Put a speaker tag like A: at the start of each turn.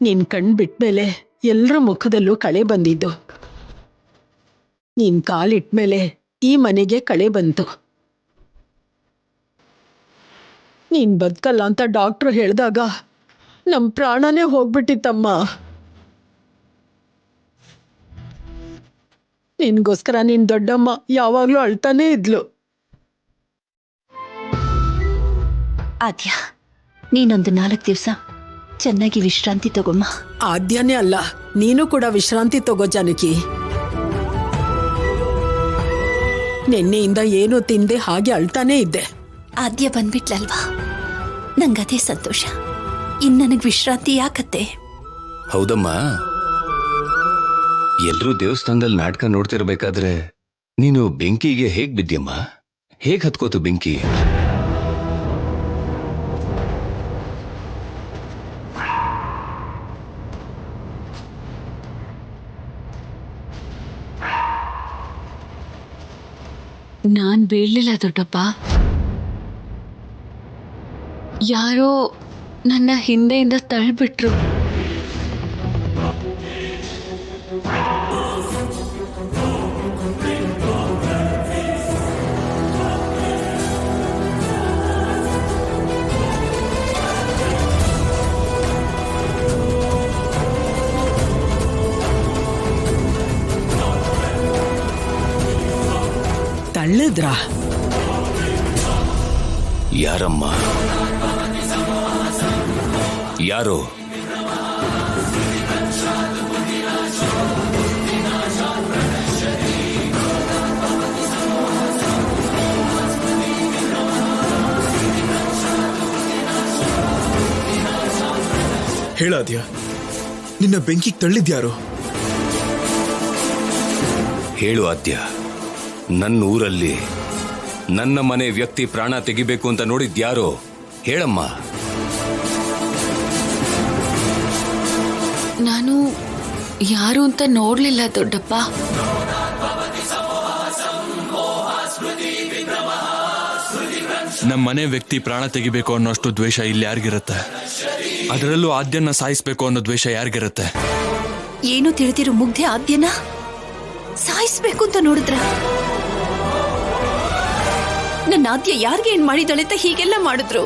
A: ನೀನ್ ಕಣ್ ಬಿಟ್ಮೇಲೆ ಎಲ್ಲರ ಮುಖದಲ್ಲೂ ಕಳೆ ಬಂದಿದ್ದು. ನೀನ್ ಕಾಲಿಟ್ಮೇಲೆ ಈ ಮನೆಗೆ ಕಳೆ ಬಂತು. ನೀನ್ ಬದುಕಲ್ಲ ಅಂತ ಡಾಕ್ಟ್ರು ಹೇಳಿದಾಗ ನಮ್ ಪ್ರಾಣನೇ ಹೋಗ್ಬಿಟ್ಟಿತ್ತಮ್ಮ. ನಿನ್ಗೋಸ್ಕರ ನಿನ್ ದೊಡ್ಡಮ್ಮ ಯಾವಾಗ್ಲೂ ಅಳ್ತಾನೇ ಇದ್ಲು.
B: ಆದ್ಯ, ನೀನೊಂದು 4 ದಿವಸ ಚೆನ್ನಾಗಿ ವಿಶ್ರಾಂತಿ ತಗೊಮ್ಮ.
A: ಆದ್ಯನೇ ಅಲ್ಲ, ನೀನು ಕೂಡ ವಿಶ್ರಾಂತಿ ತಗೋ ಜಾನಕಿ. ನಿನ್ನೆಯಿಂದ ಏನು ತಿಂದೆ ಹಾಗೆ ಅಳ್ತಾನೇ ಇದ್ದೆ.
B: ಆದ್ಯ ಬಂದ್ಬಿಟ್ಲಲ್ವಾ, ನಂಗದೇ ಸಂತೋಷ. ಇನ್ ನನಗ್ ವಿಶ್ರಾಂತಿ ಯಾಕತ್ತೆ?
C: ಹೌದಮ್ಮ, ಎಲ್ರೂ ದೇವಸ್ಥಾನದಲ್ಲಿ ನಾಟಕ ನೋಡ್ತಿರ್ಬೇಕಾದ್ರೆ ನೀನು ಬೆಂಕಿಗೆ ಹೇಗ್ ಬಿದ್ಯಮ್ಮ? ಹೇಗ್ ಹತ್ಕೋತು ಬೆಂಕಿ?
D: ನಾನ್ ಬೀಳ್ಲಿಲ್ಲ ದೊಡ್ಡಪ್ಪ. ಯಾರೋ ನನ್ನ ಹಿಂದೆಯಿಂದ ತಳ್ಳಿಬಿಟ್ರು.
A: ತಳ್ಳಿದ್ರ?
C: ಯಾರಮ್ಮ? ಯಾರು?
E: ಹೇಳಾದ್ಯ, ನಿನ್ನ ಬೆಂಕಿಗೆ ತಳ್ಳಿದ್ಯಾರು?
C: ಹೇಳು ಆದ್ಯ. ನನ್ನ ಊರಲ್ಲಿ ನನ್ನ ಮನೆ ವ್ಯಕ್ತಿ ಪ್ರಾಣ ತೆಗಿಬೇಕು ಅಂತ ನೋಡಿದ್ಯಾರೋ? ಹೇಳಮ್ಮ.
D: ನಾನು ಯಾರು ಅಂತ ನೋಡ್ಲಿಲ್ಲ ದೊಡ್ಡಪ್ಪ.
F: ನಮ್ಮ ಮನೆ ವ್ಯಕ್ತಿ ಪ್ರಾಣ ತೆಗಿಬೇಕು ಅನ್ನೋಷ್ಟು ದ್ವೇಷ ಇಲ್ಲಿ ಯಾರಿಗಿರುತ್ತೆ? ಅದರಲ್ಲೂ ಆದ್ಯನ ಸಾಯಿಸ್ಬೇಕು ಅನ್ನೋ ದ್ವೇಷ ಯಾರಿಗಿರುತ್ತೆ?
B: ಏನು ತಿಳಿದಿರು ಮುಗ್ಧೆ ಆದ್ಯನ ಸಾಯಿಸ್ಬೇಕು ಅಂತ ನೋಡಿದ್ರ? ನನ್ನ ಆದ್ಯ ಯಾರಿಗೆ ಏನ್ ಮಾಡಿದಳೆ ಅಂತ ಹೀಗೆಲ್ಲ ಮಾಡಿದ್ರು?